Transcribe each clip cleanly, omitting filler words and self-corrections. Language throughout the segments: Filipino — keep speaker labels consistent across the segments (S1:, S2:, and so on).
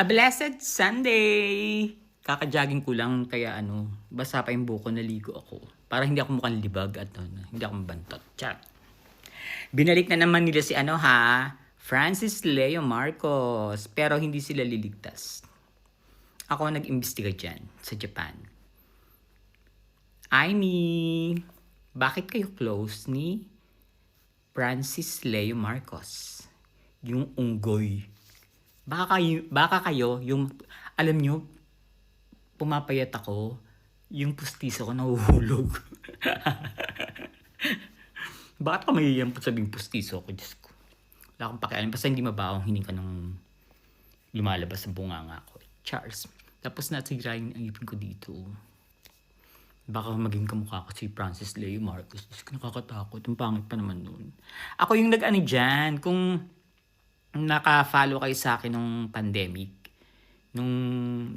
S1: A blessed Sunday! Kaka-jogging ko lang kaya basa pa yung buko, naligo ako. Para hindi ako mukhang libag at hindi ako mabantot. Chat. Binalik na naman nila si Francis Leo Marcos. Pero hindi sila liligtas. Ako ang nag-imbestiga dyan sa Japan. Aimee, bakit kayo close ni Francis Leo Marcos? Yung unggoy. Baka kayo, yung, alam nyo, pumapayat ako, yung pustiso ko nahuhulog. Bakit ka mahihiyan sabing pustiso ko? Diyos ko. Wala akong pakialam. Basta hindi mabawang hining ka nung lumalabas sa bunganga ko. Charles. Tapos nasirain ang ipin ko dito. Baka maging kamukha ko si Francis Leo Marcos. Diyos ko, nakakatakot. Ang pangit pa naman nun. Ako yung nag-ano dyan. Kung naka-follow kayo sa akin nung pandemic, nung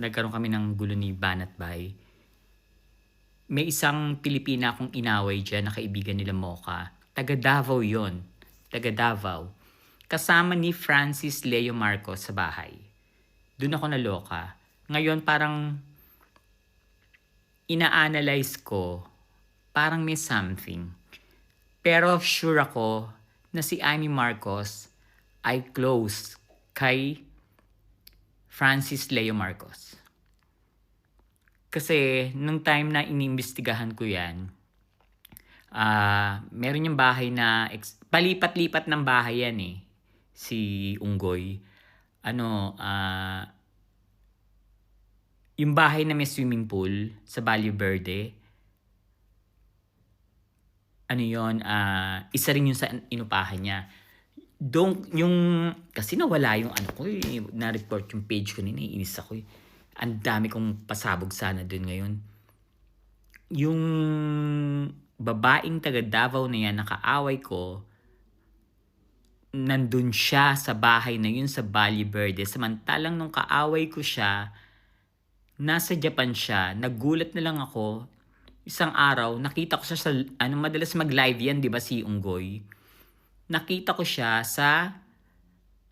S1: nagkaroon kami ng gulo ni Banat Bay, may isang Pilipina akong inaway dyan na kaibigan nila Mocha. Taga Davao yon. Taga Davao. Kasama ni Francis Leo Marcos sa bahay. Doon ako naloka. Ngayon parang ina-analyze ko, parang may something. Pero sure ako na si Aimee Marcos ay close kay Francis Leo Marcos. Kasi nung time na inimbestigahan ko yan, meron yung bahay na palipat-lipat ng bahay yan eh. Si Unggoy. Yung bahay na may swimming pool sa Valle Verde, isa rin yung sa inupahan niya. Kasi nawala yung na-report yung page ko nila, inis ako eh. Ang dami kong pasabog sana dun ngayon. Yung babaeng taga Davao na yan, nakaaway ko, nandun siya sa bahay na yun sa Valle Verde. Samantalang nung kaaway ko siya, nasa Japan siya, nagulat na lang ako, isang araw, nakita ko siya sa, madalas mag-live yan, di ba si Unggoy? Nakita ko siya sa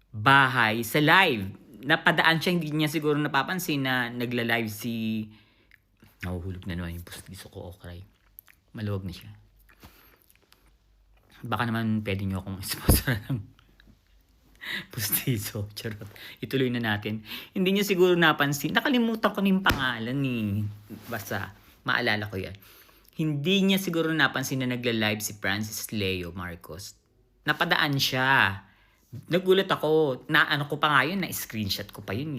S1: bahay, sa live. Napadaan siya, hindi niya siguro napapansin na nagla-live si... Nahuhulog na naman yung pustiso ko, okay. Maluwag na siya. Baka naman pwede niyo akong sponsor ng pustiso. Charot. Ituloy na natin. Hindi niya siguro napansin. Nakalimutan ko na yung pangalan ni... Basta, maalala ko yan. Hindi niya siguro napansin na nagla-live si Francis Leo Marcos. Napadaan siya. Nagulat ako. Ko pa nga yun, na-screenshot ko pa yun.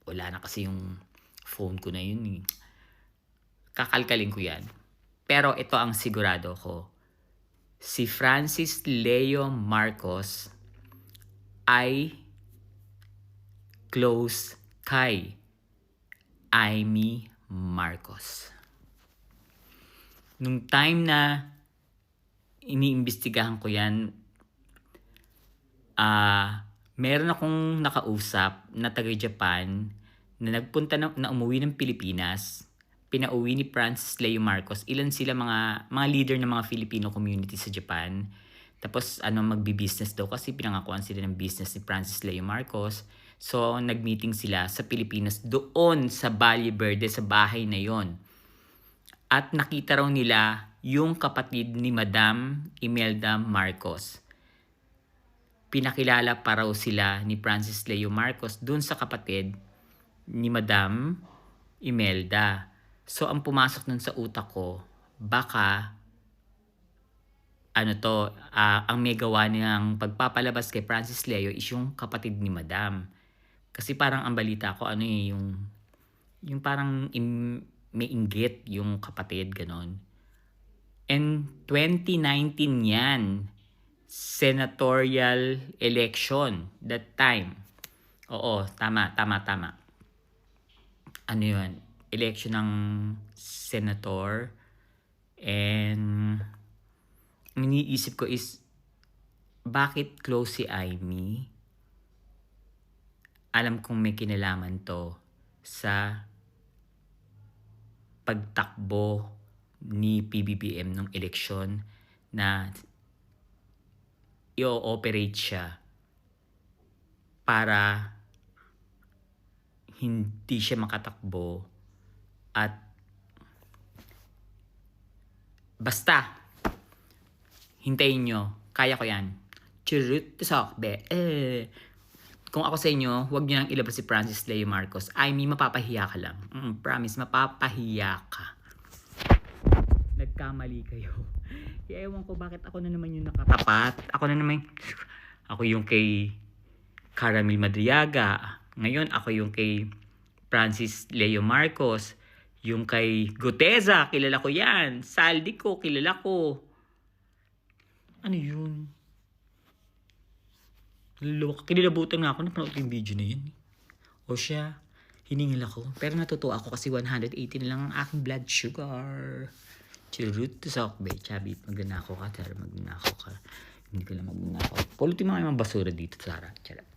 S1: Wala na kasi yung phone ko na yun. Kakalkalin ko yan. Pero ito ang sigurado ko. Si Francis Leo Marcos ay close kay Aimee Marcos. Nung time na iniimbestigahan ko yan, meron akong nakausap na taga-Japan na nagpunta na umuwi ng Pilipinas. Pinauwi ni Francis Leo Marcos. Ilan sila mga leader ng mga Filipino community sa Japan. Tapos magbi-business daw kasi pinangakuan sila ng business ni Francis Leo Marcos. So nagmeeting sila sa Pilipinas doon sa Valle Verde, sa bahay na yon. At nakita raw nila yung kapatid ni Madam Imelda Marcos. Pinakilala pa raw sila ni Francis Leo Marcos dun sa kapatid ni Madam Imelda. So, ang pumasok nun sa utak ko, baka, ang may gawa niyang pagpapalabas kay Francis Leo is yung kapatid ni Madam. Kasi parang ang balita ko, yung parang may inggit yung kapatid, ganon. And 2019 yan, senatorial election, that time. Oo, tama. Election ng senator. And ang iniisip ko is, bakit close si Aimee? Alam kong may kinalaman to sa pagtakbo ni PBBM nung eleksyon na i-ooperate siya para hindi siya makatakbo at basta hintayin nyo, kaya ko yan. Churut sokbe. Kung ako sa inyo, huwag nyo nang ilabas si Francis Leo Marcos. I mean, mapapahiya ka lang. Promise, mapapahiya ka. Nagkamali kayo. Ewan ko bakit ako na naman yung nakatapat. Ako yung kay Caramel Madriaga. Ngayon, ako yung kay Francis Leo Marcos. Yung kay Guteza, kilala ko yan. Saldico, kilala ko. Ano yun? Kinilabutan nga ako, napanood ko yung video na yun. O siya, hiningil ako. Pero natutuwa ako kasi 180 na lang ang aking blood sugar. Chirut to sokbe. Chabi, magnanako ka. Tara, magnanako ka. Hindi ko lang magnanako. Pulutin mo nga yung basura dito, Sarah. Charap.